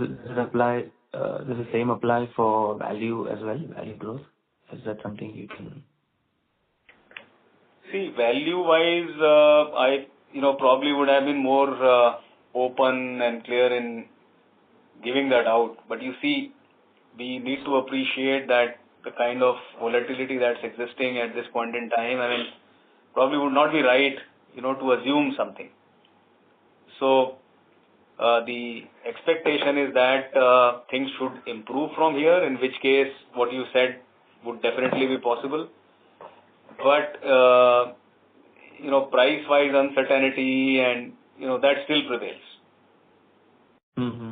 the same apply for value as well, value growth? Is that something you can... See, value-wise, I probably would have been more open and clear in giving that out. But you see, we need to appreciate that the kind of volatility that's existing at this point in time, I mean, probably would not be right, to assume something. So the expectation is that things should improve from here, in which case what you said would definitely be possible. But, price-wise uncertainty and, that still prevails. Mm-hmm.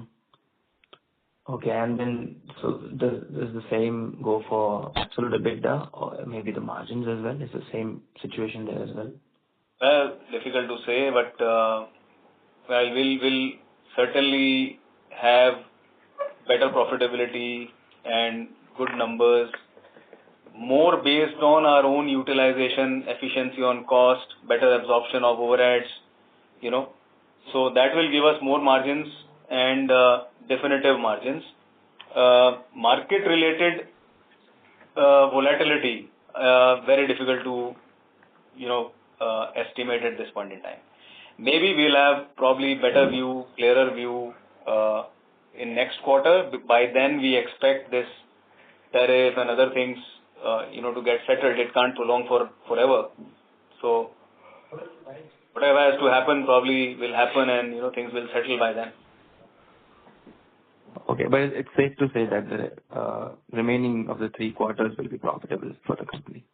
Okay, and then, so does the same go for absolute EBITDA or maybe the margins as well? Is the same situation there as well? Well, difficult to say, but, we'll certainly have better profitability and good numbers, more based on our own utilization, efficiency on cost, better absorption of overheads, So that will give us more margins and definitive margins. Market-related volatility, very difficult to, estimate at this point in time. Maybe we'll have probably better view, clearer view in next quarter. By then, we expect this tariff and other things, to get settled. It can't prolong forever. So whatever has to happen probably will happen, and things will settle by then. Okay, but it's safe to say that the remaining of the 3 quarters will be profitable for the company.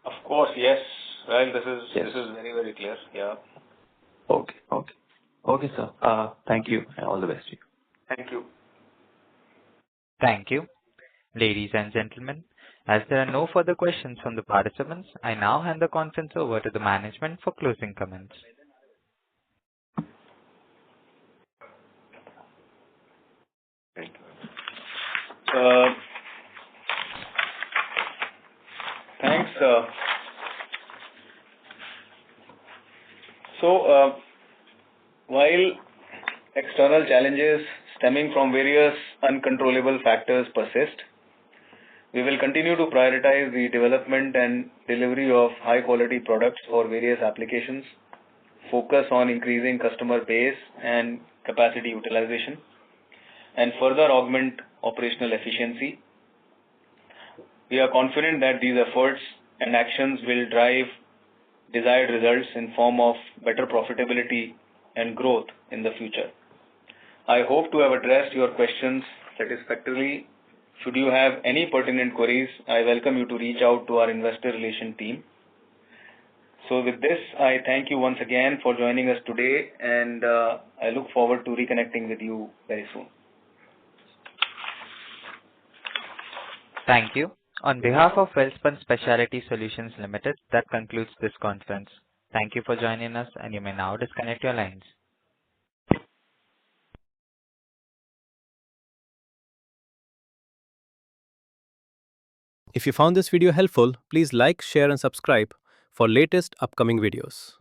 Of course, yes. Well, this is Yes. This is very, very clear. Yeah. Okay, sir. Thank you, and all the best to you. Thank you. Thank you. Ladies and gentlemen, as there are no further questions from the participants, I now hand the conference over to the management for closing comments. Thanks. While external challenges stemming from various uncontrollable factors persist, we will continue to prioritize the development and delivery of high-quality products for various applications, focus on increasing customer base and capacity utilization, and further augment operational efficiency. We are confident that these efforts and actions will drive desired results in form of better profitability and growth in the future. I hope to have addressed your questions satisfactorily. Should you have any pertinent queries, I welcome you to reach out to our investor relation team. So with this, I thank you once again for joining us today, and I look forward to reconnecting with you very soon. Thank you. On behalf of Welspun Specialty Solutions Limited, that concludes this conference. Thank you for joining us, and you may now disconnect your lines. If you found this video helpful, please like, share and subscribe for latest upcoming videos.